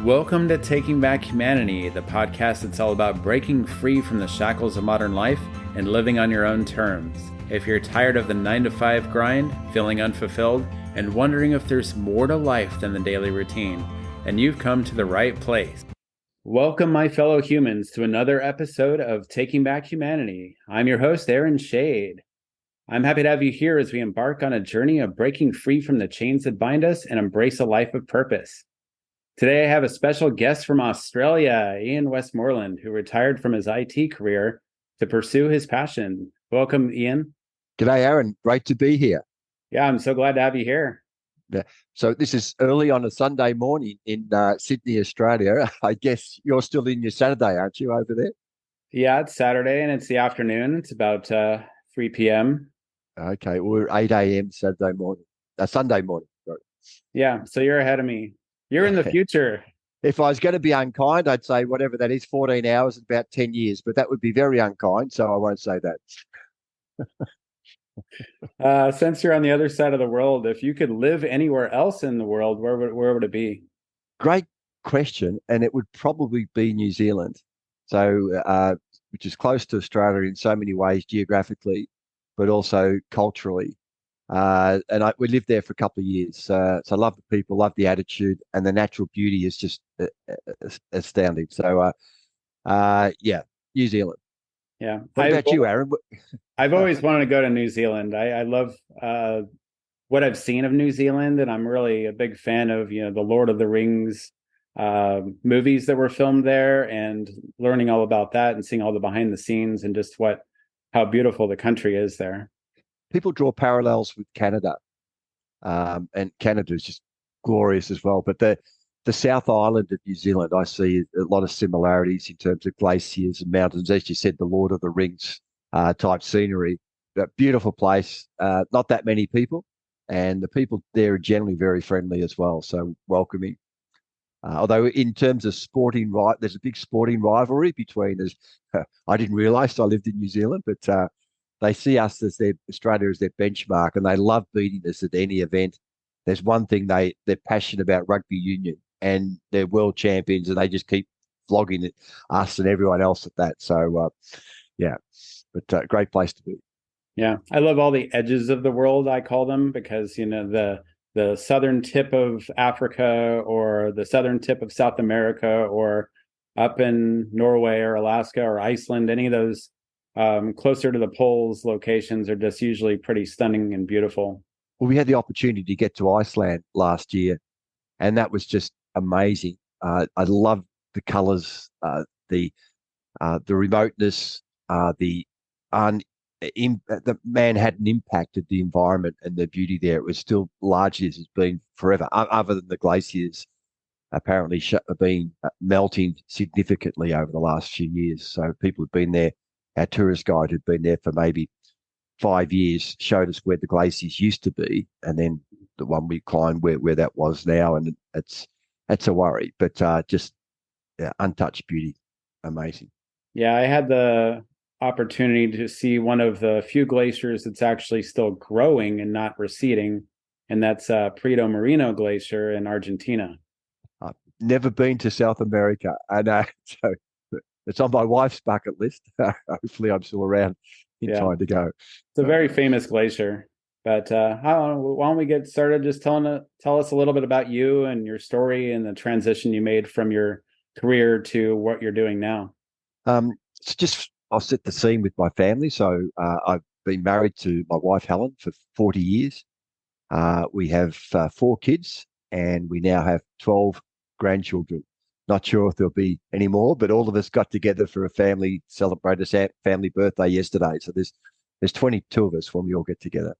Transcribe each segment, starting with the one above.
Welcome to Taking Back Humanity, the podcast that's all about breaking free from the shackles of modern life and living on your own terms. If you're tired of the 9-to-5 grind, feeling unfulfilled, and wondering if there's more to life than the daily routine, then you've come to the right place. Welcome, my fellow humans, to another episode of Taking Back Humanity. I'm your host, Aaron Shade. I'm happy to have you here as we embark on a journey of breaking free from the chains that bind us and embrace a life of purpose. Today, I have a special guest from Australia, Ian Westmoreland, who retired from his IT career to pursue his passion. Welcome, Ian. G'day, Aaron. Great to be here. Yeah, I'm so glad to have you here. Yeah. So this is early on a Sunday morning in Sydney, Australia. I guess you're still in your Saturday, aren't you, over there? Yeah, it's Saturday and it's the afternoon. It's about 3 p.m. Okay, we're 8 a.m. Saturday morning, Sunday morning. Sorry. Yeah, so you're ahead of me. You're in the future. If I was going to be unkind, I'd say whatever that is, 14 hours, about 10 years, but that would be very unkind, so I won't say that. Since you're on the other side of the world, if you could live anywhere else in the world, where would it be? Great question, and it would probably be New Zealand, so which is close to Australia in so many ways geographically, but also culturally. We lived there for a couple of years. So I love the people, love the attitude, and the natural beauty is just astounding. So, yeah, New Zealand. Yeah. What about you, Aaron? I've always wanted to go to New Zealand. I love what I've seen of New Zealand, and I'm really a big fan of, the Lord of the Rings movies that were filmed there, and learning all about that and seeing all the behind the scenes and just how beautiful the country is there. People draw parallels with Canada, and Canada is just glorious as well. But the South Island of New Zealand, I see a lot of similarities in terms of glaciers and mountains. As you said, the Lord of the Rings type scenery. But beautiful place, not that many people, and the people there are generally very friendly as well, so welcoming. Although in terms of sporting, there's a big sporting rivalry between us. I didn't realise I lived in New Zealand, but they see us as Australia as their benchmark, and they love beating us at any event. There's one thing they're passionate about: rugby union, and they're world champions, and they just keep flogging us and everyone else at that. So, yeah, but great place to be. Yeah, I love all the edges of the world, I call them, because the southern tip of Africa or the southern tip of South America or up in Norway or Alaska or Iceland, any of those closer to the poles locations are just usually pretty stunning and beautiful. Well, we had the opportunity to get to Iceland last year, and that was just amazing. I love the colours, the remoteness, the man hadn't impacted the environment and the beauty there. It was still largely as it's been forever, other than the glaciers apparently have been melting significantly over the last few years. So people have been there. Our tourist guide had been there for maybe 5 years, showed us where the glaciers used to be, and then the one we climbed where that was now, and it's a worry, but just untouched beauty, amazing. Yeah, I had the opportunity to see one of the few glaciers that's actually still growing and not receding, and that's Prieto Moreno Glacier in Argentina. I've never been to South America, and so it's on my wife's bucket list. Hopefully I'm still around in time to go. It's a very famous glacier. But why don't we get started just tell us a little bit about you and your story and the transition you made from your career to what you're doing now. I'll set the scene with my family. So I've been married to my wife, Helen, for 40 years. We have 4 kids, and we now have 12 grandchildren. Not sure if there'll be any more, but all of us got together for a family family birthday yesterday. So there's 22 of us when we all get together.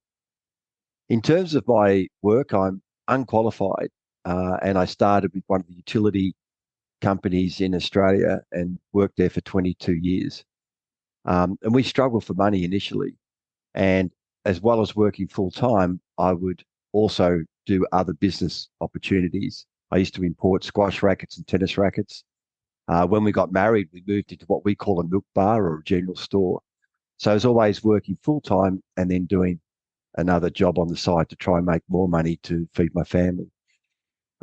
In terms of my work, I'm unqualified, and I started with one of the utility companies in Australia and worked there for 22 years. And we struggled for money initially, and as well as working full time, I would also do other business opportunities. I used to import squash rackets and tennis rackets. When we got married, we moved into what we call a milk bar or a general store. So I was always working full time and then doing another job on the side to try and make more money to feed my family.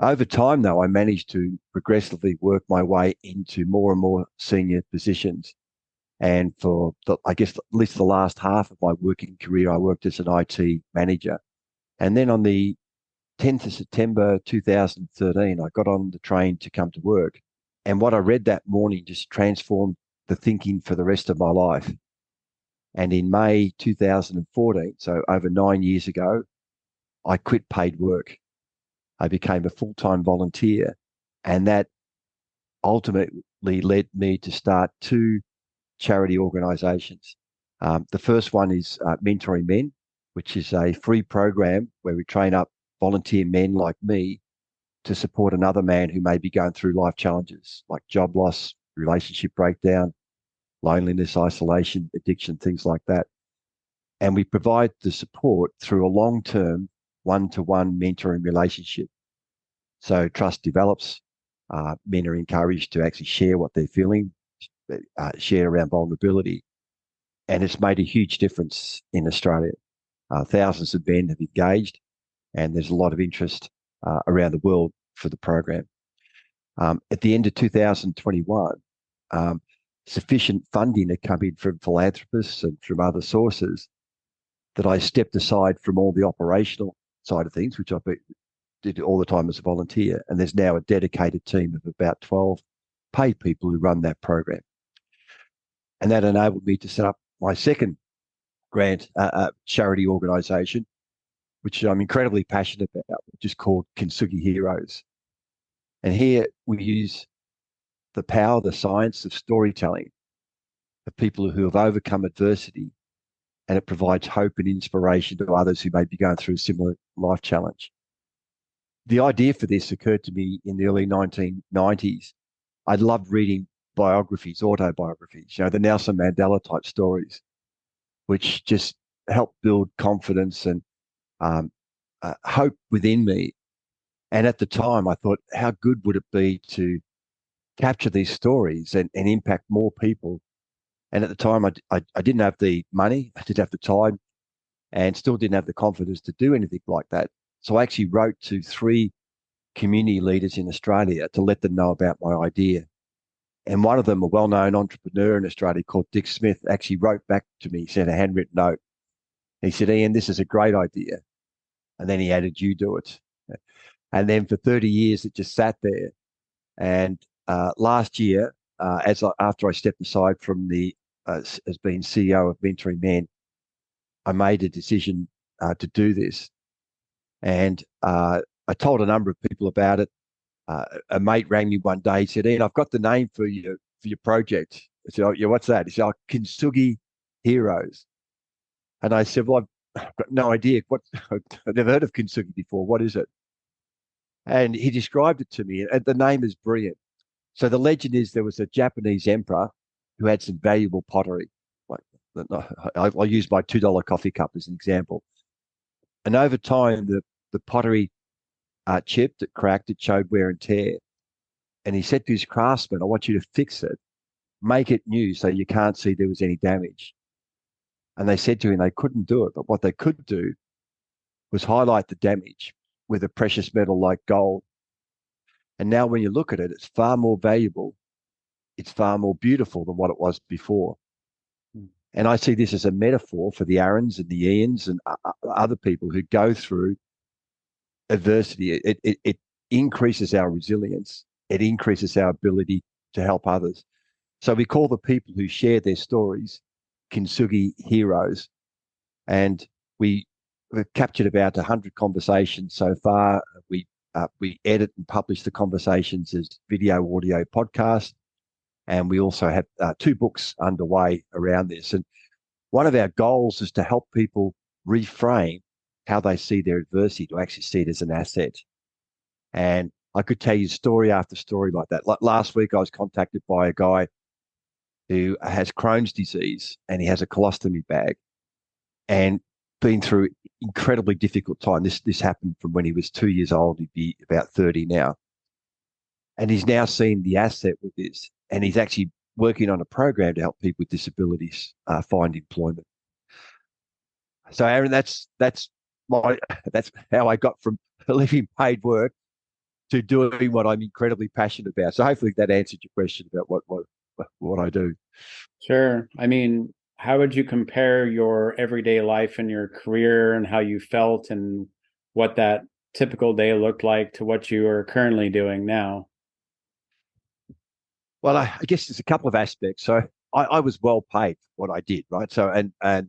Over time, though, I managed to progressively work my way into more and more senior positions. And for, I guess, at least the last half of my working career, I worked as an IT manager. And then on the 10th of September 2013, I got on the train to come to work. And what I read that morning just transformed the thinking for the rest of my life. And in May 2014, so over 9 years ago, I quit paid work. I became a full-time volunteer. And that ultimately led me to start two charity organisations. The first one is Mentoring Men, which is a free program where we train up volunteer men like me to support another man who may be going through life challenges like job loss, relationship breakdown, loneliness, isolation, addiction, things like that. And we provide the support through a long-term one-to-one mentoring relationship. So trust develops. Men are encouraged to actually share what they're feeling, share around vulnerability. And it's made a huge difference in Australia. Thousands of men have engaged, and there's a lot of interest around the world for the program. At the end of 2021, sufficient funding had come in from philanthropists and from other sources that I stepped aside from all the operational side of things, which I did all the time as a volunteer. And there's now a dedicated team of about 12 paid people who run that program. And that enabled me to set up my second grant charity organisation, which I'm incredibly passionate about, which is called Kintsugi Heroes. And here we use the power, the science of storytelling of people who have overcome adversity, and it provides hope and inspiration to others who may be going through a similar life challenge. The idea for this occurred to me in the early 1990s. I loved reading biographies, autobiographies, the Nelson Mandela type stories, which just helped build confidence and hope within me. And at the time, I thought, how good would it be to capture these stories and impact more people? And at the time, I didn't have the money, I didn't have the time, and still didn't have the confidence to do anything like that. So I actually wrote to 3 community leaders in Australia to let them know about my idea. And one of them, a well-known entrepreneur in Australia called Dick Smith, actually wrote back to me, sent a handwritten note. He said, Ian, this is a great idea. And then he added, you do it. And then for 30 years, it just sat there. And last year, after I stepped aside from as being CEO of Mentoring Men, I made a decision to do this. And I told a number of people about it. A mate rang me one day. He said, Ian, I've got the name for your project. I said, oh, yeah, what's that? He said, oh, Kintsugi Heroes. And I said, well, I've got no idea. I've never heard of Kintsugi before. What is it? And he described it to me, and the name is brilliant. So the legend is there was a Japanese emperor who had some valuable pottery. Like, I'll use my $2 coffee cup as an example. And over time, the pottery chipped, it cracked, it showed wear and tear. And he said to his craftsman, I want you to fix it, make it new so you can't see there was any damage. And they said to him they couldn't do it, but what they could do was highlight the damage with a precious metal like gold. And now when you look at it, it's far more valuable. It's far more beautiful than what it was before. And I see this as a metaphor for the Aarons and the Ians and other people who go through adversity. It increases our resilience. It increases our ability to help others. So we call the people who share their stories Kintsugi Heroes. And we've captured about 100 conversations so far. We edit and publish the conversations as video, audio, podcast. And we also have 2 books underway around this. And one of our goals is to help people reframe how they see their adversity, to actually see it as an asset. And I could tell you story after story like that. Like last week, I was contacted by a guy who has Crohn's disease and he has a colostomy bag and been through incredibly difficult time. This happened from when he was 2 years old. He'd be about 30 now. And he's now seen the asset with this. And he's actually working on a program to help people with disabilities find employment. So, Aaron, that's how I got from leaving paid work to doing what I'm incredibly passionate about. So hopefully that answered your question about what I do. Sure. I mean, how would you compare your everyday life and your career and how you felt and what that typical day looked like to what you are currently doing now? Well, I guess there's a couple of aspects. So I was well paid for what I did, right? So and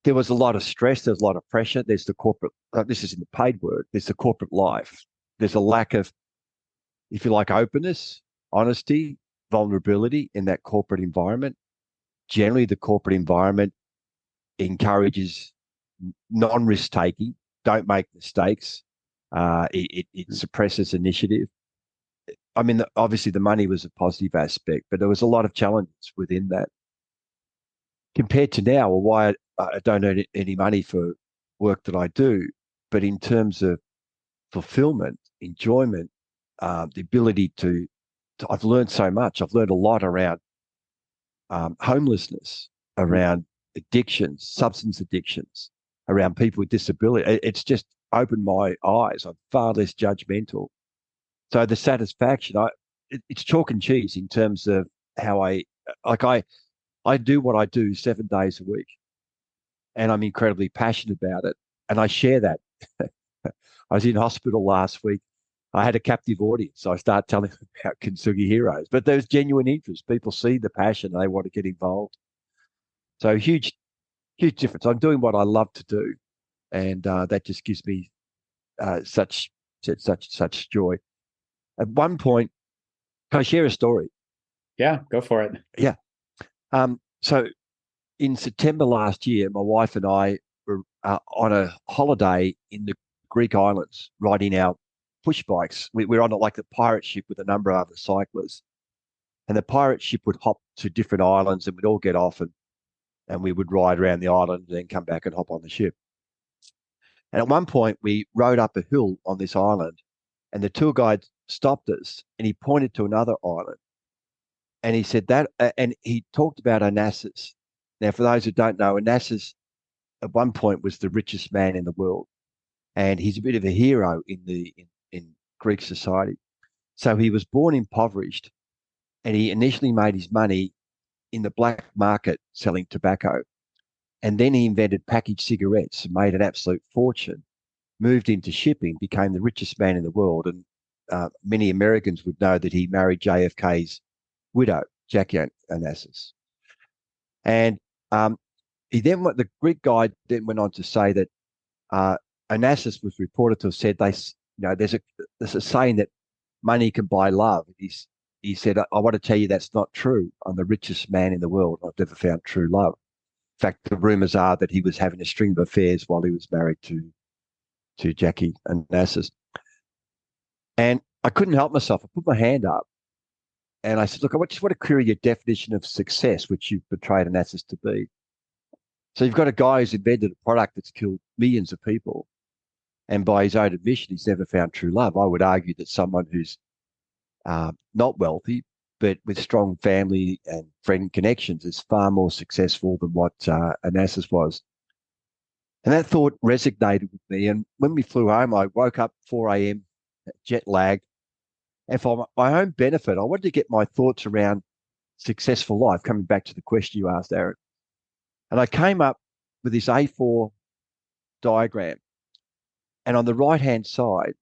there was a lot of stress. There's a lot of pressure. There's the corporate. This is in the paid word. There's the corporate life. There's a lack of, if you like, openness, honesty, vulnerability in that corporate environment. Generally, the corporate environment encourages non-risk taking. Don't make mistakes. It suppresses initiative. I mean, obviously the money was a positive aspect, but there was a lot of challenges within that. Compared to now, or why I don't earn any money for work that I do, but in terms of fulfillment, enjoyment, the ability I've learned so much. I've learned a lot around homelessness, around addictions, substance addictions, around people with disability. It's just opened my eyes. I'm far less judgmental. So the satisfaction, it's chalk and cheese in terms of how like I do what I do 7 days a week, and I'm incredibly passionate about it, and I share that. I was in hospital last week. I had a captive audience, so I started telling them about Kintsugi Heroes. But there's genuine interest. People see the passion; they want to get involved. So huge difference. I'm doing what I love to do, and that just gives me such joy. At one point, can I share a story? Yeah, go for it. Yeah. So in September last year, my wife and I were on a holiday in the Greek islands, riding our push bikes. We're on like the pirate ship with a number of other cyclists, and the pirate ship would hop to different islands, and we'd all get off and we would ride around the island and then come back and hop on the ship. And at one point, we rode up a hill on this island, and the tour guide stopped us, and he pointed to another island, and he said that, and he talked about Onassis. Now, for those who don't know, Onassis at one point was the richest man in the world, and he's a bit of a hero in Greek society. So he was born impoverished, and he initially made his money in the black market selling tobacco, and then he invented packaged cigarettes and made an absolute fortune. Moved into shipping, became the richest man in the world, and many Americans would know that he married JFK's widow, Jackie Onassis. And the Greek guy then went on to say that Onassis was reported to have said there's a saying that money can buy love. He said, I want to tell you that's not true. I'm the richest man in the world. I've never found true love. In fact, the rumors are that he was having a string of affairs while he was married to Jackie Onassis. And I couldn't help myself. I put my hand up and I said, look, I just want to query your definition of success, which you've portrayed Onassis to be. So you've got a guy who's invented a product that's killed millions of people. And by his own admission, he's never found true love. I would argue that someone who's not wealthy, but with strong family and friend connections is far more successful than what Onassis was. And that thought resonated with me. And when we flew home, I woke up 4 a.m. jet lagged. And for my own benefit, I wanted to get my thoughts around successful life, coming back to the question you asked, Aaron. And I came up with this A4 diagram. And on the right-hand side,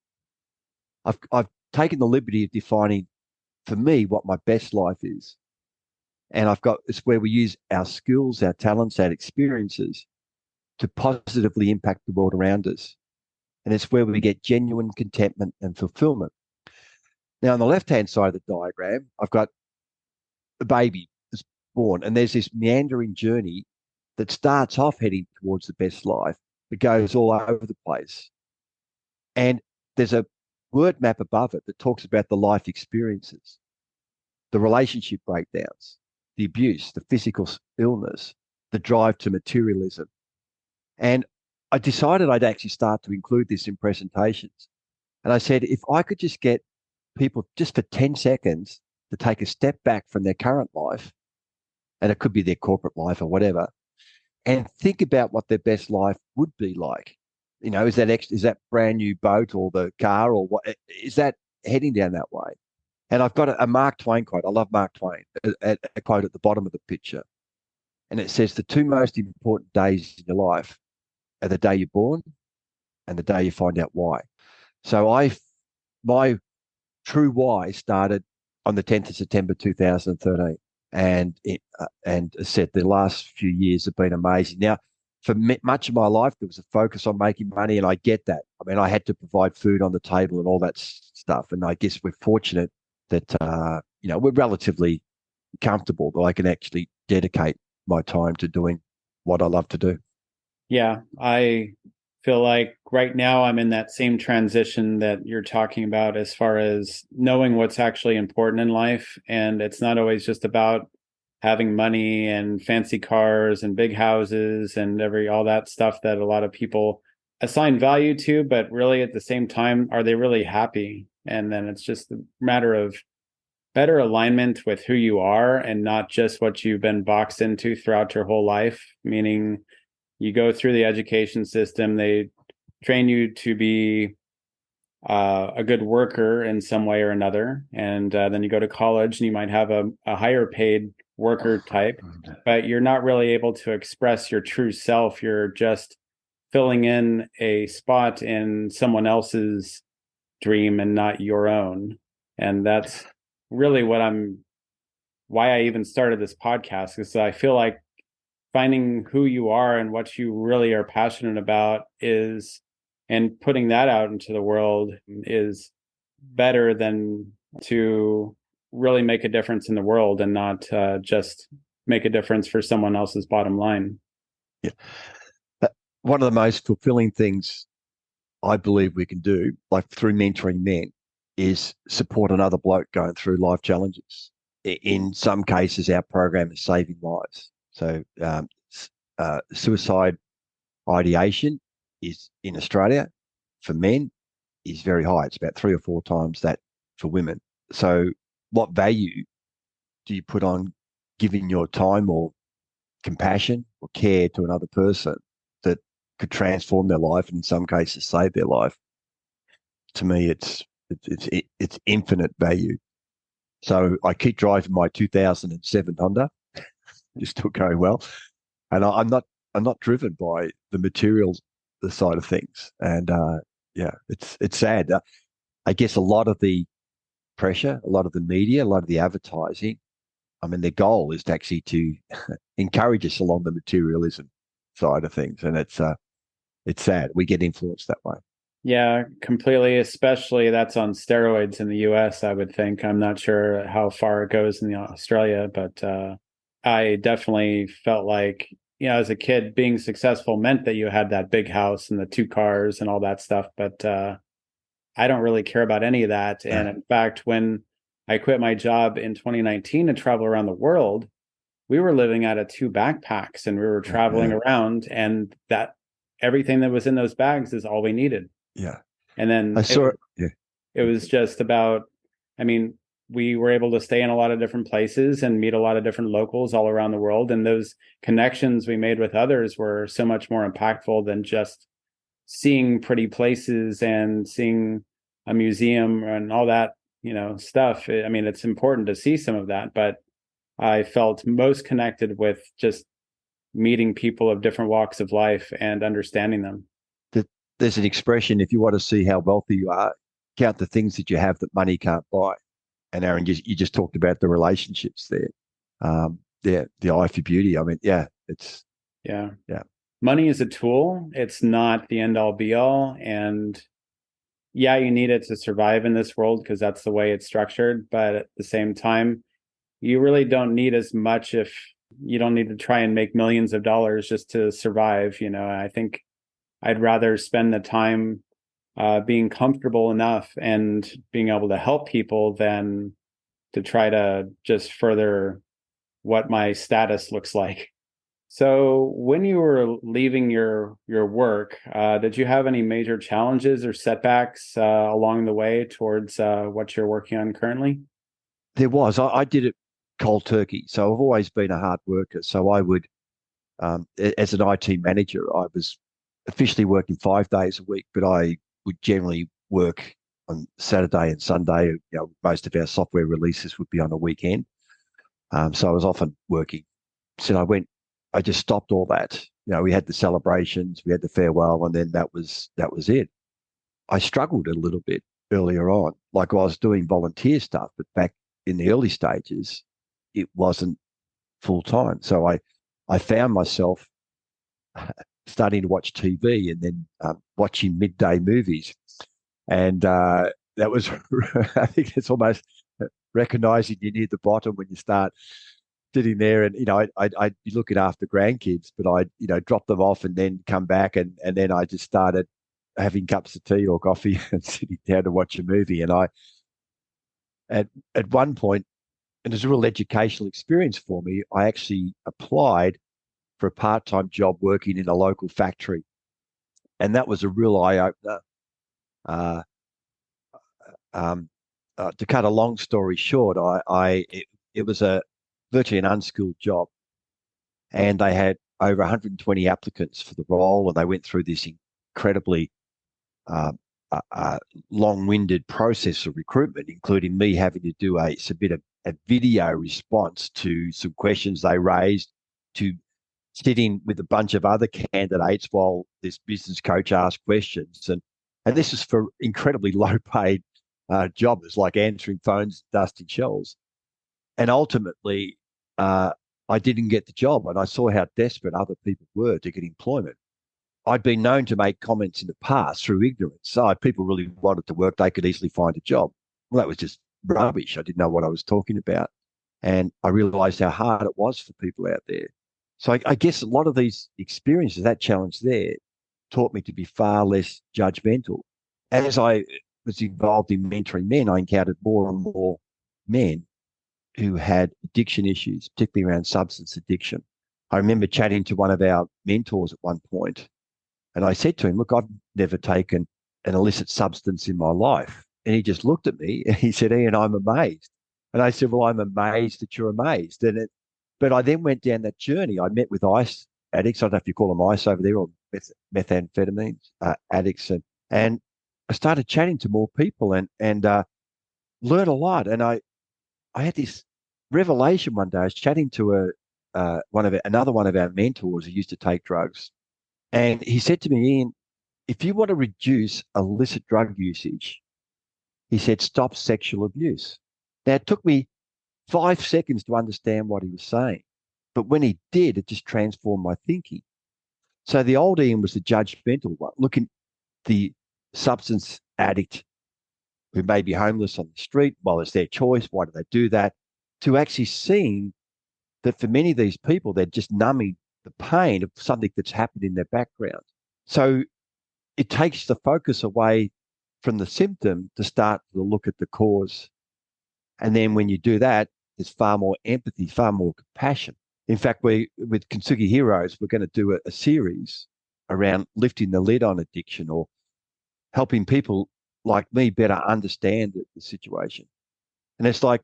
I've taken the liberty of defining for me what my best life is. And it's where we use our skills, our talents, our experiences to positively impact the world around us. And it's where we get genuine contentment and fulfillment. Now, on the left-hand side of the diagram, I've got a baby that's born, and there's this meandering journey that starts off heading towards the best life. It goes all over the place. And there's a word map above it that talks about the life experiences, the relationship breakdowns, the abuse, the physical illness, the drive to materialism. And I decided I'd actually start to include this in presentations. And I said, if I could just get people just for 10 seconds to take a step back from their current life, and it could be their corporate life or whatever, and think about what their best life would be like. is that brand new boat or the car or what is that heading down that way? And I've got a Mark Twain quote. I love Mark Twain. A quote at the bottom of the picture, and it says the two most important days in your life are the day you're born and the day you find out why. So my true why started on the 10th of September 2013, and as I said the last few years have been amazing. Now, for much of my life, there was a focus on making money, and I get that. I mean, I had to provide food on the table and all that stuff, and I guess we're fortunate that we're relatively comfortable that I can actually dedicate my time to doing what I love to do. Yeah, I feel like right now I'm in that same transition that you're talking about as far as knowing what's actually important in life. And it's not always just about having money and fancy cars and big houses and all that stuff that a lot of people assign value to, but really at the same time, are they really happy? And then it's just a matter of better alignment with who you are and not just what you've been boxed into throughout your whole life, meaning you go through the education system, they train you to be a good worker in some way or another. And then you go to college and you might have a higher paid worker type, but you're not really able to express your true self. You're just filling in a spot in someone else's dream and not your own. And that's really why I even started this podcast, is I feel like finding who you are and what you really are passionate about and putting that out into the world is better than to really make a difference in the world and not just make a difference for someone else's bottom line. Yeah. One of the most fulfilling things I believe we can do, like through mentoring men, is support another bloke going through life challenges. In some cases, our program is saving lives. So, suicide ideation is in Australia for men is very high. It's about 3 or 4 times that for women. So, what value do you put on giving your time or compassion or care to another person that could transform their life and in some cases save their life? To me, it's infinite value. So I keep driving my 2007 Honda, it's still going well, and I'm not driven by the materials, the side of things, and yeah, it's sad. I guess a lot of the pressure, a lot of the media, a lot of the advertising. I mean, their goal is to actually to encourage us along the materialism side of things, and it's sad. We get influenced that way. Yeah, completely. Especially that's on steroids in the US, I would think. I'm not sure how far it goes in Australia, but I definitely felt like, as a kid, being successful meant that you had that big house and the two cars and all that stuff. But I don't really care about any of that. And in fact, when I quit my job in 2019 to travel around the world, we were living out of two backpacks and we were traveling around, and that everything that was in those bags is all we needed. Yeah. And then I saw it. Yeah. it was just about, I mean, we were able to stay in a lot of different places and meet a lot of different locals all around the world. And those connections we made with others were so much more impactful than just seeing pretty places and seeing a museum and all that, stuff. I mean, it's important to see some of that, but I felt most connected with just meeting people of different walks of life and understanding them. There's an expression: if you want to see how wealthy you are, count the things that you have that money can't buy. And Aaron, you just talked about the relationships there. Yeah, the eye for beauty. I mean, yeah, it's Yeah. yeah. Money is a tool. It's not the end all be all. And yeah, you need it to survive in this world because that's the way it's structured. But at the same time, you really don't need as much if you don't need to try and make millions of dollars just to survive. I think I'd rather spend the time being comfortable enough and being able to help people than to try to just further what my status looks like. So when you were leaving your work, did you have any major challenges or setbacks along the way towards what you're working on currently? There was. I did it cold turkey. So I've always been a hard worker. So I would, as an IT manager, I was officially working 5 days a week, but I would generally work on Saturday and Sunday. Most of our software releases would be on a weekend. So I was often working. So I just stopped all that. We had the celebrations, we had the farewell, and then that was it. I struggled a little bit earlier on. Like I was doing volunteer stuff, but back in the early stages, it wasn't full time. So I found myself starting to watch TV and then watching midday movies. And that was, I think it's almost recognizing you're near the bottom when you start sitting there. And, I'd be looking after grandkids, but I'd, drop them off and then come back. And then I just started having cups of tea or coffee and sitting down to watch a movie. And at one point, and it was a real educational experience for me, I actually applied for a part-time job working in a local factory. And that was a real eye-opener. Uh, to cut a long story short, it was a virtually an unskilled job, and they had over 120 applicants for the role, and they went through this incredibly uh, long-winded process of recruitment, including me having to submit a video response to some questions they raised, to sitting with a bunch of other candidates while this business coach asked questions, and this is for incredibly low-paid jobbers, like answering phones, dusting shelves. And ultimately, I didn't get the job, and I saw how desperate other people were to get employment. I'd been known to make comments in the past through ignorance. So if people really wanted to work, they could easily find a job. Well, that was just rubbish. I didn't know what I was talking about. And I realized how hard it was for people out there. So I guess a lot of these experiences, that challenge there, taught me to be far less judgmental. As I was involved in mentoring men, I encountered more and more men who had addiction issues, particularly around substance addiction. I remember chatting to one of our mentors at one point, and I said to him, look, I've never taken an illicit substance in my life. And he just looked at me and he said, Ian, I'm amazed. And I said, well, I'm amazed that you're amazed. But I then went down that journey. I met with ice addicts. I don't know if you call them ice over there, or methamphetamines addicts. And I started chatting to more people and learned a lot. And I had this revelation one day. I was chatting to another one of our mentors who used to take drugs. And he said to me, Ian, if you want to reduce illicit drug usage, he said, stop sexual abuse. Now, it took me 5 seconds to understand what he was saying. But when he did, it just transformed my thinking. So the old Ian was the judgmental one, looking the substance addict who may be homeless on the street. Well, it's their choice. Why do they do that? To actually seeing that for many of these people, they're just numbing the pain of something that's happened in their background. So it takes the focus away from the symptom to start to look at the cause. And then when you do that, there's far more empathy, far more compassion. In fact, with Kintsugi Heroes, we're going to do a series around lifting the lid on addiction, or helping people like me better understand the situation. And it's like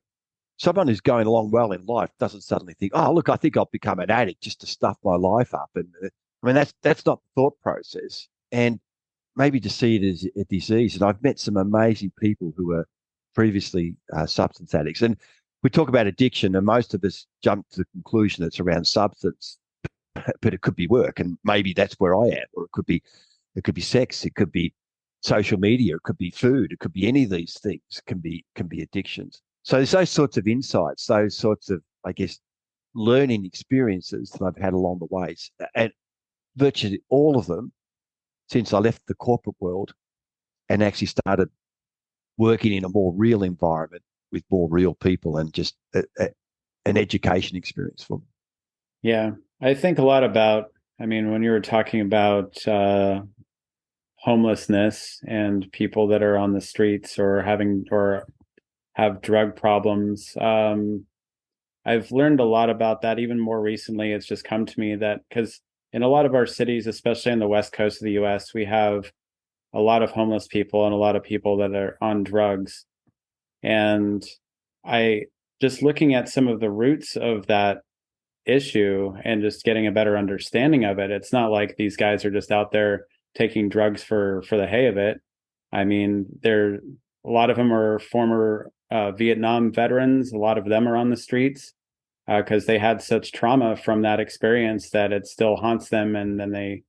someone who's going along well in life doesn't suddenly think, oh, look, I think I'll become an addict just to stuff my life up. And I mean, that's not the thought process. And maybe to see it as a disease. And I've met some amazing people who were previously substance addicts. And we talk about addiction, and most of us jump to the conclusion it's around substance, but it could be work, and maybe that's where I am. Or it could be sex, it could be social media, it could be food, it could be any of these things can be addictions. So there's those sorts of insights, those sorts of, I guess, learning experiences that I've had along the way, and virtually all of them since I left the corporate world and actually started working in a more real environment with more real people, and just an education experience for me. Yeah, I think a lot about, I mean, when you were talking about homelessness and people that are on the streets or have drug problems, I've learned a lot about that. Even more recently, it's just come to me that because in a lot of our cities, especially on the west coast of the US, we have a lot of homeless people and a lot of people that are on drugs. And I just looking at some of the roots of that issue and just getting a better understanding of it. It's not like these guys are just out there taking drugs for the hay of it. I mean, a lot of them are former Vietnam veterans. A lot of them are on the streets because they had such trauma from that experience that it still haunts them, and then they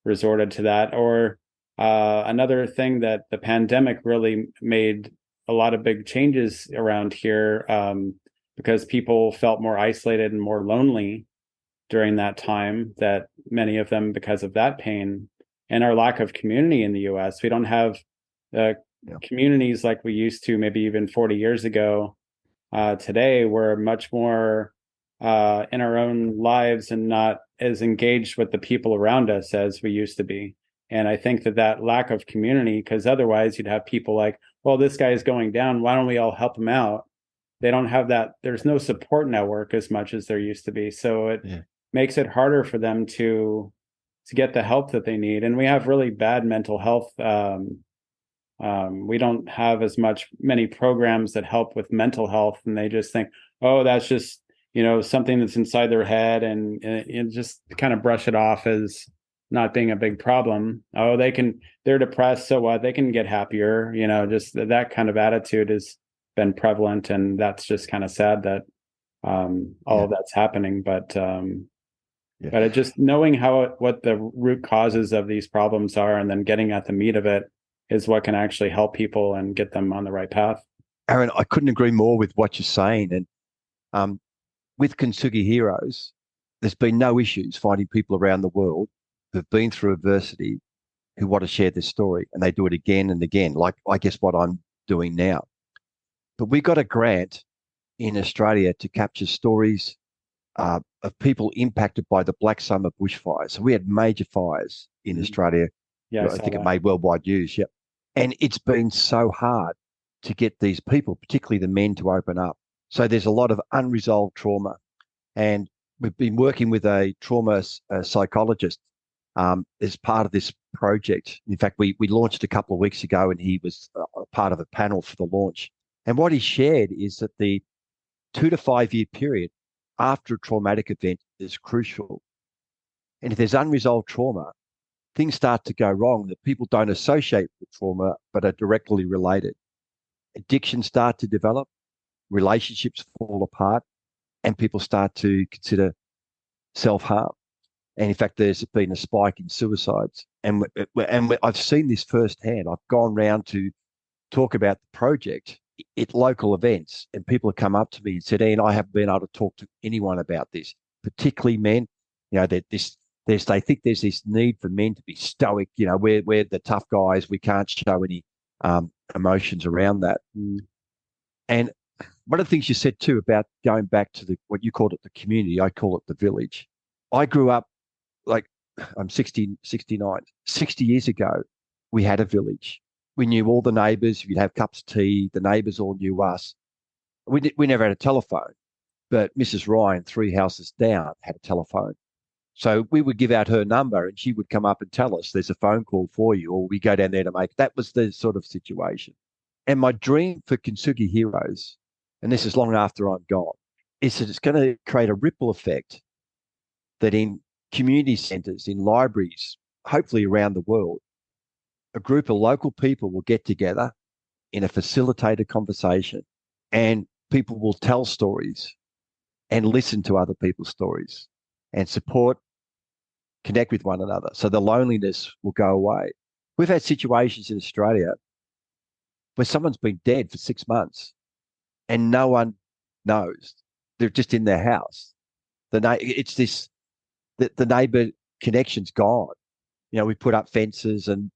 resorted to that. Or another thing that the pandemic really made a lot of big changes around here, because people felt more isolated and more lonely during that time, that many of them, because of that pain and our lack of community in the US, we don't have communities like we used to maybe even 40 years ago. Today, we're much more in our own lives and not as engaged with the people around us as we used to be. And I think that lack of community, because otherwise you'd have people like, well, this guy is going down, why don't we all help him out? They don't have that. There's no support network as much as there used to be. So it makes it harder for them to get the help that they need. And we have really bad mental health. We don't have many programs that help with mental health, and they just think, oh, that's just, something that's inside their head, and just kind of brush it off as not being a big problem. Oh, they're depressed, so what? They can get happier. Just that kind of attitude has been prevalent, and that's just kind of sad that all of that's happening. But it just knowing what the root causes of these problems are, and then getting at the meat of it, is what can actually help people and get them on the right path. Aaron, I couldn't agree more with what you're saying. And with Kintsugi Heroes, there's been no issues finding people around the world who've been through adversity who want to share their story, and they do it again and again, like I guess what I'm doing now. But we got a grant in Australia to capture stories of people impacted by the Black Summer bushfires. So we had major fires in Australia. Yeah, I think it made worldwide news. Yep. And it's been so hard to get these people, particularly the men, to open up. So there's a lot of unresolved trauma. And we've been working with a trauma psychologist as part of this project. In fact, we launched a couple of weeks ago, and he was part of a panel for the launch. And what he shared is that the 2 to 5 year period after a traumatic event is crucial. And if there's unresolved trauma, things start to go wrong that people don't associate with trauma, but are directly related. Addictions start to develop, relationships fall apart, and people start to consider self-harm. And in fact, there's been a spike in suicides. And I've seen this firsthand. I've gone round to talk about the project at local events, and people have come up to me and said, Ian, I haven't been able to talk to anyone about this, particularly men. They think there's this need for men to be stoic. We're the tough guys. We can't show any emotions around that. And one of the things you said too about going back to what you called it, the community, I call it the village. I grew up, I'm 69. 60 years ago, we had a village. We knew all the neighbours. You'd have cups of tea. The neighbours all knew us. We never had a telephone, but Mrs. Ryan, 3 houses down, had a telephone. So we would give out her number, and she would come up and tell us there's a phone call for you, or we go down there to make. That was the sort of situation. And my dream for Kintsugi Heroes, and this is long after I'm gone, is that it's going to create a ripple effect that in community centres, in libraries, hopefully around the world, a group of local people will get together in a facilitated conversation, and people will tell stories and listen to other people's stories and support, connect with one another. So the loneliness will go away. We've had situations in Australia where someone's been dead for 6 months and no one knows. They're just in their house. The neighbour connection's gone. We put up fences and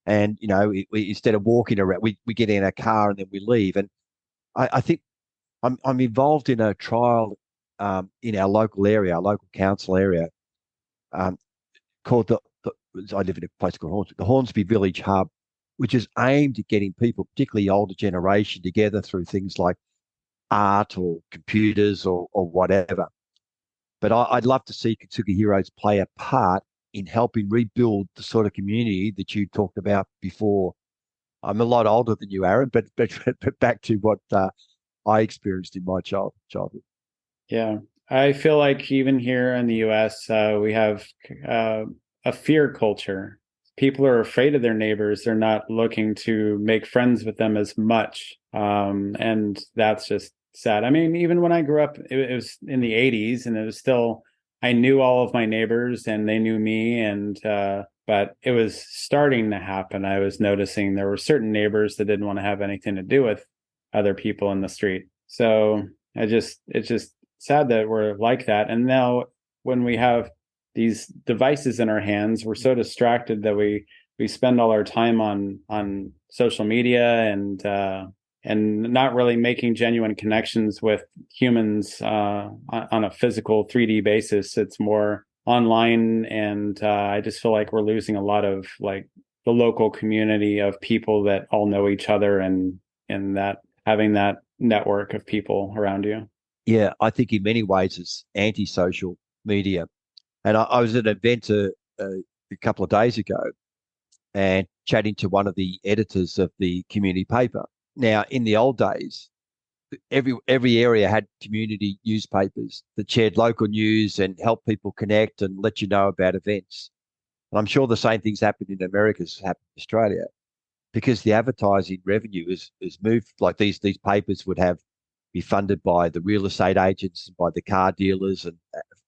we instead of walking around, we get in a car and then we leave. And I think I'm involved in a trial in our local area, our local council area, called I live in a place called Hornsby, the Hornsby Village Hub, which is aimed at getting people, particularly older generation, together through things like art or computers or whatever. But I'd love to see Kintsugi Heroes play a part in helping rebuild the sort of community that you talked about before. I'm a lot older than you, Aaron, but back to what I experienced in my childhood. Yeah. I feel like even here in the US, we have uh, a fear culture. People are afraid of their neighbors. They're not looking to make friends with them as much. And that's just sad. I mean, even when I grew up, it was in the 80s and it was still, I knew all of my neighbors and they knew me. But it was starting to happen. I was noticing there were certain neighbors that didn't want to have anything to do with other people in the street. So it's just sad that we're like that. And now when we have these devices in our hands, we're so distracted that we spend all our time on social media and not really making genuine connections with humans on a physical 3D basis. It's more online, and I just feel like we're losing a lot of like the local community of people that all know each other and that having that network of people around you. Yeah, I think in many ways it's anti-social media. And I was at an event a couple of days ago and chatting to one of the editors of the community paper. Now, in the old days, every area had community newspapers that shared local news and helped people connect and let you know about events. And I'm sure the same things happened in America as happened in Australia because the advertising revenue is moved. Like these papers would have be funded by the real estate agents, by the car dealers, and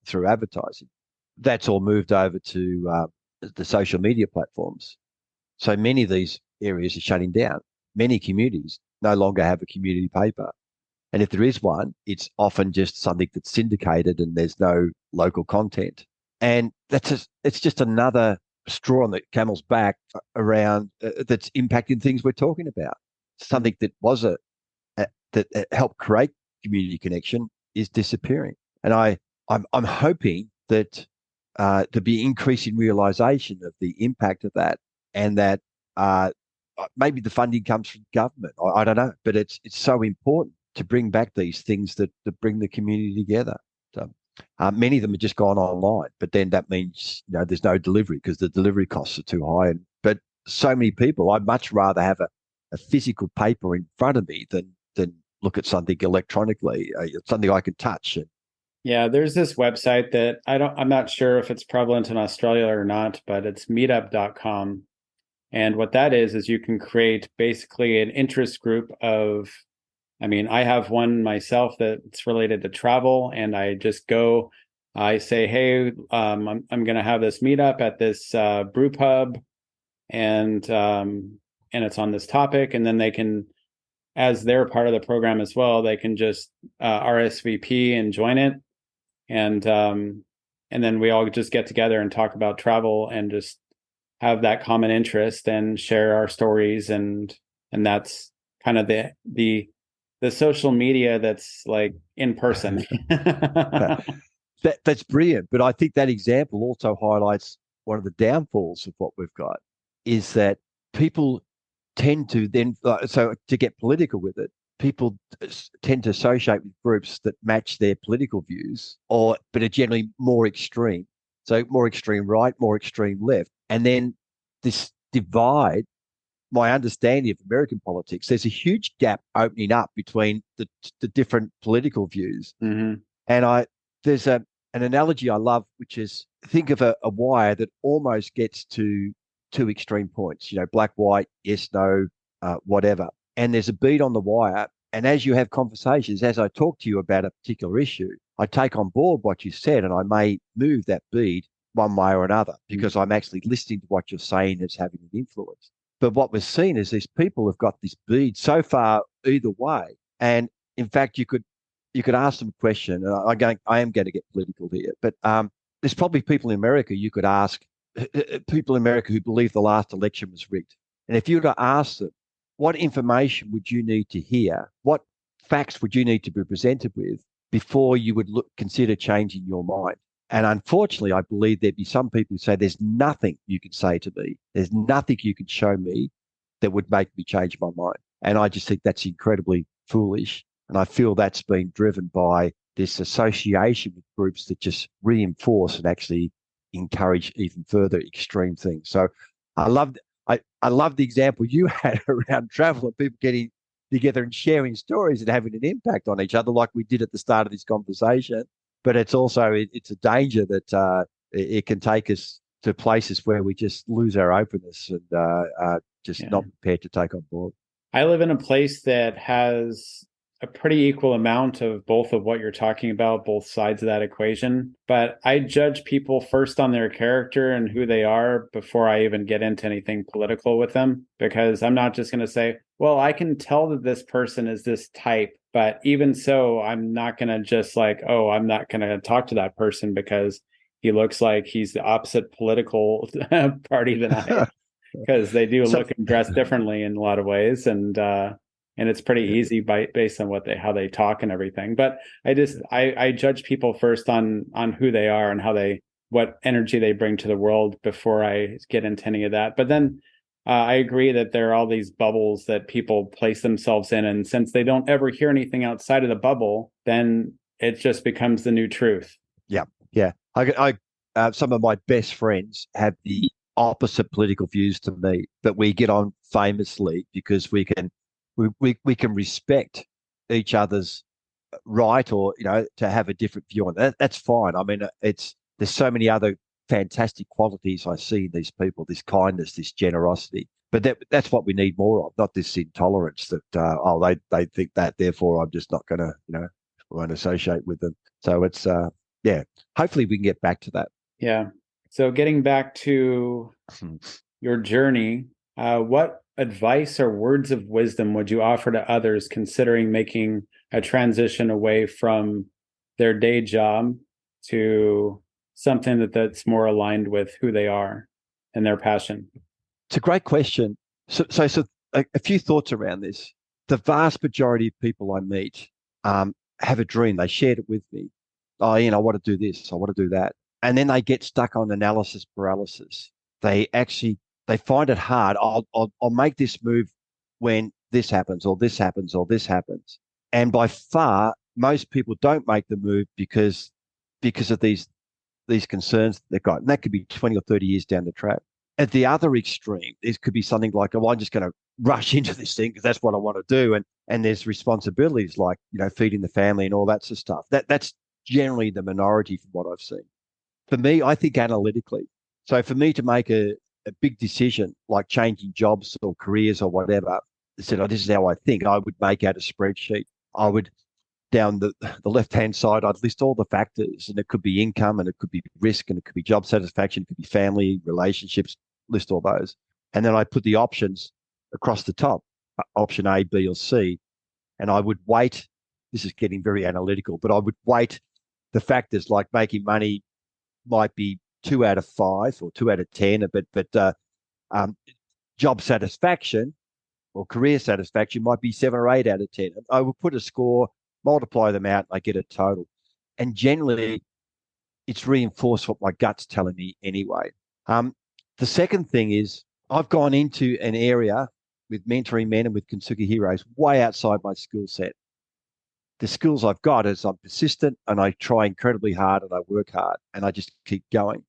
through advertising. That's all moved over to the social media platforms. So many of these areas are shutting down. Many communities no longer have a community paper. And if there is one, it's often just something that's syndicated and there's no local content. And it's just another straw on the camel's back around that's impacting things we're talking about. Something that was that helped create community connection is disappearing. And I'm hoping that there'll be increasing realization of the impact of that, and that uh, maybe the funding comes from government. I don't know, but it's so important to bring back these things that bring the community together. So many of them have just gone online, but then that means there's no delivery because the delivery costs are too high. But so many people, I'd much rather have a physical paper in front of me than look at something electronically, something I can touch. And Yeah, there's this website that I'm not sure if it's prevalent in Australia or not, but it's meetup.com. And what that is you can create basically an interest group of, I mean, I have one myself that's related to travel, and I just go, I say, hey, I'm going to have this meetup at this brew pub, and it's on this topic, and then they can, as they're part of the program as well, they can just RSVP and join it, and and then we all just get together and talk about travel and just have that common interest and share our stories, and that's kind of the social media that's like in person. that's brilliant. But I think that example also highlights one of the downfalls of what we've got is that people tend to then, so to get political with it, people tend to associate with groups that match their political views, but are generally more extreme. So more extreme right, more extreme left, and then this divide. My understanding of American politics, there's a huge gap opening up between the different political views. Mm-hmm. And there's an analogy I love, which is think of a wire that almost gets to two extreme points, black, white, yes, no, whatever. And there's a bead on the wire. And as you have conversations, as I talk to you about a particular issue, I take on board what you said and I may move that bead one way or another because I'm actually listening to what you're saying as having an influence. But what we're seeing is these people have got this bead so far either way. And in fact, you could ask them a question, and I am going to get political here, but there's probably people in America you could ask, people in America who believe the last election was rigged. And if you were to ask them, what information would you need to hear? What facts would you need to be presented with before you would consider changing your mind? And unfortunately, I believe there'd be some people who say there's nothing you can say to me. There's nothing you can show me that would make me change my mind. And I just think that's incredibly foolish. And I feel that's been driven by this association with groups that just reinforce and actually encourage even further extreme things. So I loved the example you had around travel and people getting together and sharing stories and having an impact on each other like we did at the start of this conversation. but it's also it's a danger that it can take us to places where we just lose our openness and are just Yeah. not prepared to take on board. I live in a place that has a pretty equal amount of both of what you're talking about, both sides of that equation. But I judge people first on their character and who they are before I even get into anything political with them, because I'm not just going to say, well, I can tell that this person is this type. But even so, I'm not going to just like, oh, I'm not going to talk to that person because he looks like he's the opposite political party than I am, because they do So, look and dress differently in a lot of ways, and it's pretty yeah, easy based on how they talk and everything. But I judge people first on who they are and what energy they bring to the world before I get into any of that. But then I agree that there are all these bubbles that people place themselves in, and since they don't ever hear anything outside of the bubble, then it just becomes the new truth. yeah, yeah. Some of my best friends have the opposite political views to me, but we get on famously because we can respect each other's right, or to have a different view on that. That's fine. I mean, there's so many other fantastic qualities I see in these people: this kindness, this generosity. But that's what we need more of, not this intolerance that they think that, therefore I'm just not going to won't associate with them. So it's yeah. Hopefully we can get back to that. Yeah. So getting back to your journey, what advice or words of wisdom would you offer to others considering making a transition away from their day job to something that's more aligned with who they are and their passion? It's a great question. So a few thoughts around this. The vast majority of people I meet have a dream. They shared it with me. Oh, I want to do this. I want to do that. And then they get stuck on analysis paralysis. They find it hard. I'll make this move when this happens, or this happens, or this happens. And by far, most people don't make the move because of these concerns that they've got. And that could be 20 or 30 years down the track. At the other extreme, this could be something like, oh, I'm just going to rush into this thing because that's what I want to do. And there's responsibilities like, feeding the family and all that sort of stuff. That's generally the minority from what I've seen. For me, I think analytically. So for me to make a big decision like changing jobs or careers or whatever, I said, oh, this is how I think. I would make out a spreadsheet. I would, down the left-hand side, I'd list all the factors, and it could be income, and it could be risk, and it could be job satisfaction, it could be family, relationships, list all those. And then I put the options across the top, option A, B, or C. And I would weight, this is getting very analytical, but I would weight the factors like making money might be 2 out of 5 or 2 out of 10, but job satisfaction or career satisfaction might be 7 or 8 out of 10. I would put a score, multiply them out, and I get a total. And generally, it's reinforced what my gut's telling me anyway. The second thing is I've gone into an area with mentoring men and with Kintsugi Heroes way outside my skill set. The skills I've got is I'm persistent and I try incredibly hard and I work hard and I just keep going.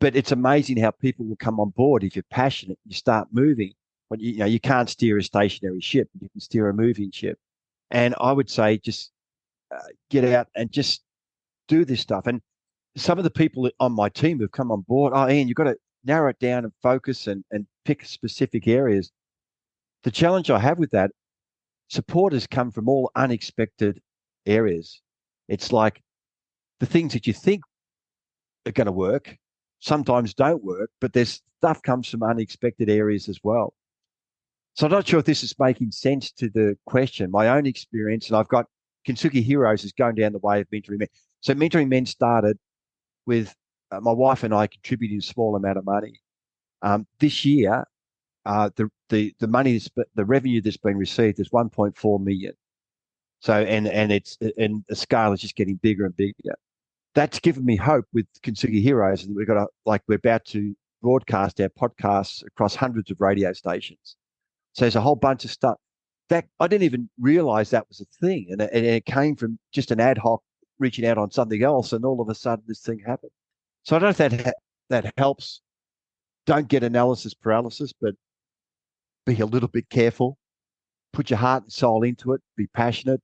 But it's amazing how people will come on board if you're passionate, you start moving. But you can't steer a stationary ship, you can steer a moving ship. And I would say just get out and just do this stuff. And some of the people on my team who've come on board, oh, Ian, you've got to narrow it down and focus and pick specific areas. The challenge I have with that, support has come from all unexpected areas. It's like the things that you think are going to work sometimes don't work, but there's stuff comes from unexpected areas as well. So I'm not sure if this is making sense to the question. My own experience, and I've got Kintsugi Heroes is going down the way of mentoring men. So mentoring men started with my wife and I contributing a small amount of money. This year, the money, the revenue that's been received is 1.4 million. So and the scale is just getting bigger and bigger. That's given me hope with Kintsugi Heroes, and we're about to broadcast our podcasts across hundreds of radio stations. So there's a whole bunch of stuff that I didn't even realize that was a thing, and it came from just an ad hoc reaching out on something else, and all of a sudden this thing happened. So I don't know if that helps. Don't get analysis paralysis, but be a little bit careful. Put your heart and soul into it. Be passionate,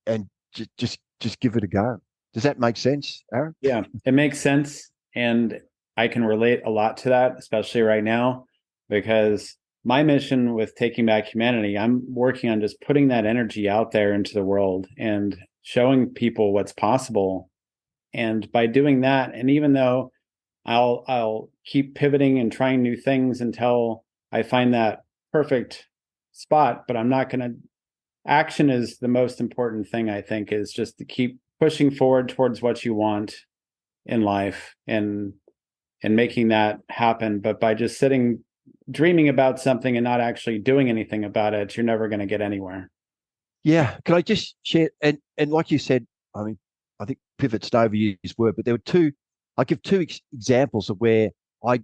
and just give it a go. Does that make sense, Aaron? Yeah, it makes sense. And I can relate a lot to that, especially right now, because my mission with Taking Back Humanity, I'm working on just putting that energy out there into the world and showing people what's possible. And by doing that, and even though I'll keep pivoting and trying new things until I find that perfect spot, but I'm not going to action is the most important thing, I think, is just to keep pushing forward towards what you want in life and making that happen. But by just sitting dreaming about something and not actually doing anything about it, you're never going to get anywhere. Yeah. Can I just share? And like you said, I mean, I think pivot's an overused word, but there were two. I give two examples of where I,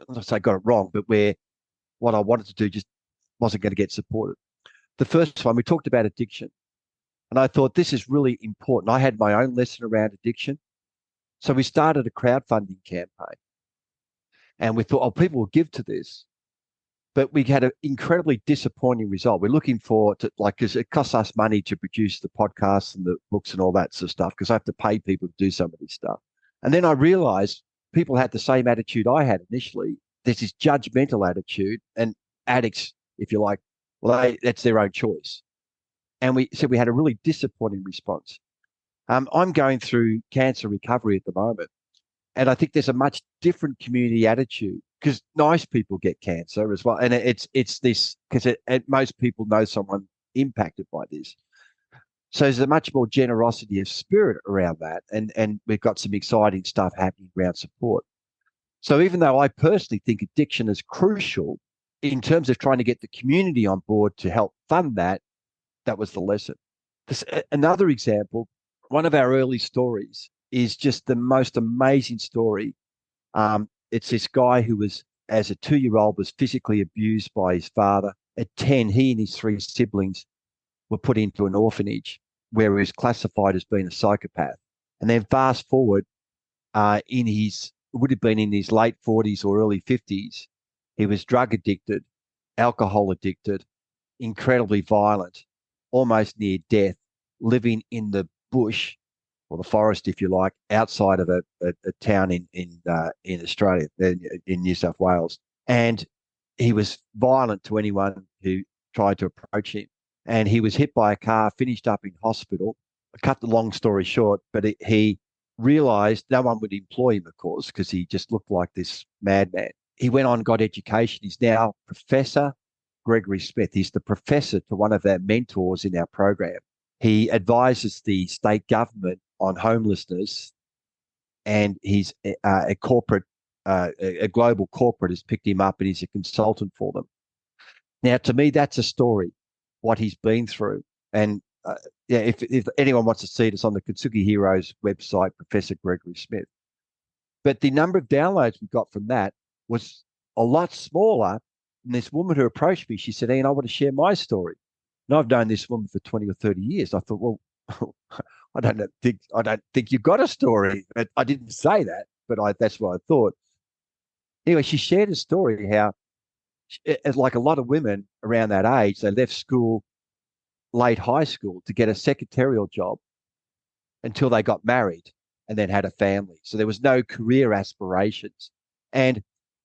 not to say got it wrong, but where what I wanted to do just wasn't going to get supported. The first one, we talked about addiction. And I thought this is really important. I had my own lesson around addiction. So we started a crowdfunding campaign and we thought, oh, people will give to this. But we had an incredibly disappointing result. We're looking for to like, because it costs us money to produce the podcasts and the books and all that sort of stuff, because I have to pay people to do some of this stuff. And then I realized people had the same attitude I had initially. There's this judgmental attitude, and addicts, if you like, well, that's their own choice. And we said we had a really disappointing response. I'm going through cancer recovery at the moment, and I think there's a much different community attitude because nice people get cancer as well, and it's this because most people know someone impacted by this. So there's a much more generosity of spirit around that, and we've got some exciting stuff happening around support. So even though I personally think addiction is crucial in terms of trying to get the community on board to help fund that, that was the lesson. Another example, one of our early stories is just the most amazing story. It's this guy who was, as a 2-year-old, was physically abused by his father. At 10, he and his 3 siblings were put into an orphanage where he was classified as being a psychopath. And then fast forward, would have been in his late 40s or early 50s, he was drug addicted, alcohol addicted, incredibly violent, almost near death, living in the bush or the forest, if you like, outside of a town in Australia, in New South Wales. And he was violent to anyone who tried to approach him. And he was hit by a car, finished up in hospital. I cut the long story short, but he realized no one would employ him, of course, because he just looked like this madman. He went on, got education. He's now Professor Gregory Smith. He's the professor to one of our mentors in our program. He advises the state government on homelessness, and he's a global corporate has picked him up, and he's a consultant for them. Now, to me, that's a story, what he's been through. And yeah, if anyone wants to see it, it's on the Kintsugi Heroes website, Professor Gregory Smith. But the number of downloads we got from that was a lot smaller. And this woman who approached me, she said, Ian, I want to share my story. And I've known this woman for 20 or 30 years. I thought, well, I don't think you've got a story. I didn't say that, but that's what I thought. Anyway, she shared a story how, like a lot of women around that age, they left school, late high school, to get a secretarial job until they got married and then had a family. So there was no career aspirations. And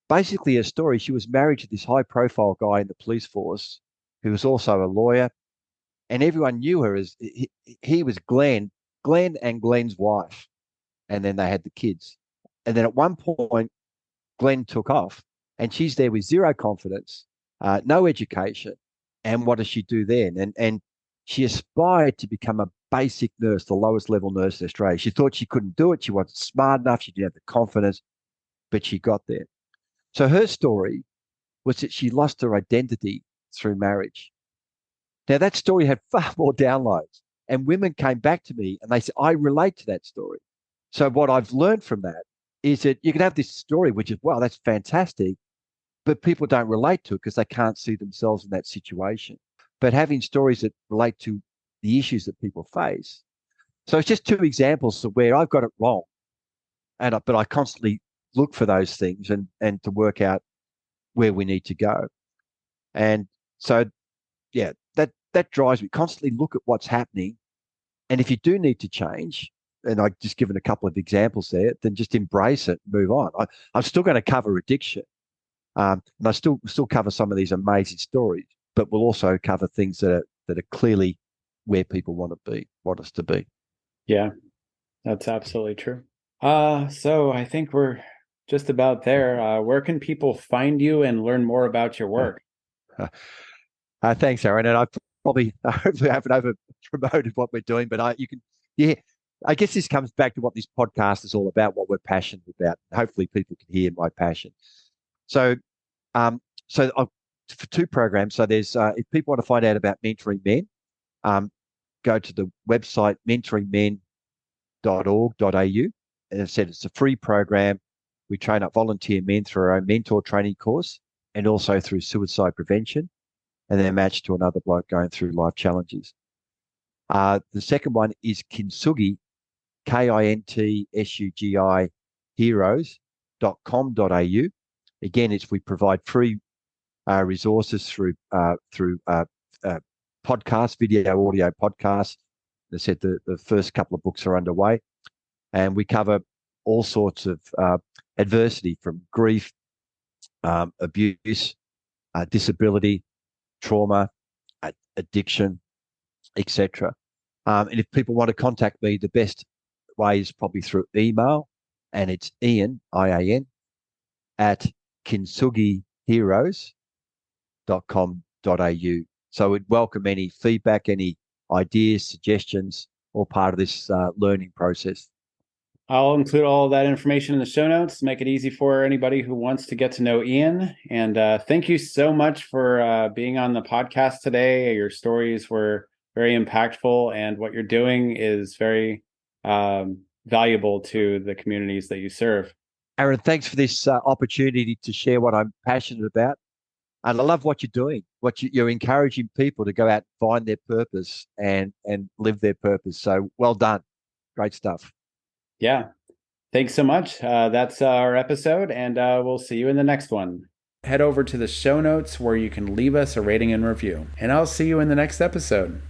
basically, her story, she was married to this high profile guy in the police force who was also a lawyer. And everyone knew her as he was Glenn and Glenn's wife. And then they had the kids. And then at one point, Glenn took off and she's there with zero confidence, no education. And what does she do then? And she aspired to become a basic nurse, the lowest level nurse in Australia. She thought she couldn't do it. She wasn't smart enough. She didn't have the confidence, but she got there. So her story was that she lost her identity through marriage. Now, that story had far more downloads, and women came back to me and they said, I relate to that story. So what I've learned from that is that you can have this story, which is, wow, that's fantastic, but people don't relate to it because they can't see themselves in that situation. But having stories that relate to the issues that people face. So it's just 2 examples of where I've got it wrong, but I constantly look for those things and to work out where we need to go. And so, yeah, that drives me. Constantly look at what's happening. And if you do need to change, and I just given a couple of examples there, then just embrace it, move on. I'm still going to cover addiction, and I still cover some of these amazing stories, but we'll also cover things that are clearly where people want us to be. Yeah, that's absolutely true. So I think we're just about there. Where can people find you and learn more about your work? Thanks, Aaron. And I probably hopefully haven't over promoted what we're doing, but you can, yeah. I guess this comes back to what this podcast is all about, what we're passionate about. Hopefully, people can hear my passion. So, for two programs. So there's if people want to find out about mentoring men, go to the website mentoringmen.org.au. And I've said it's a free program. We train up volunteer men through our own mentor training course and also through suicide prevention. And they're matched to another bloke going through life challenges. The second one is Kintsugi, KINTSUGI heroes.com.au. Again, we provide free resources through podcasts, video, audio podcasts. They said the first couple of books are underway, and we cover all sorts of adversity from grief, abuse, disability, trauma, addiction, etc. And if people want to contact me, the best way is probably through email, and it's Ian, IAN, at kintsugiheroes.com.au. So we'd welcome any feedback, any ideas, suggestions, all part of this learning process. I'll include all of that information in the show notes, make it easy for anybody who wants to get to know Ian. And thank you so much for being on the podcast today. Your stories were very impactful, and what you're doing is very valuable to the communities that you serve. Aaron, thanks for this opportunity to share what I'm passionate about. And I love what you're doing. You're encouraging people to go out and find their purpose and live their purpose. So well done. Great stuff. Yeah. Thanks so much. That's our episode, and we'll see you in the next one. Head over to the show notes where you can leave us a rating and review. And I'll see you in the next episode.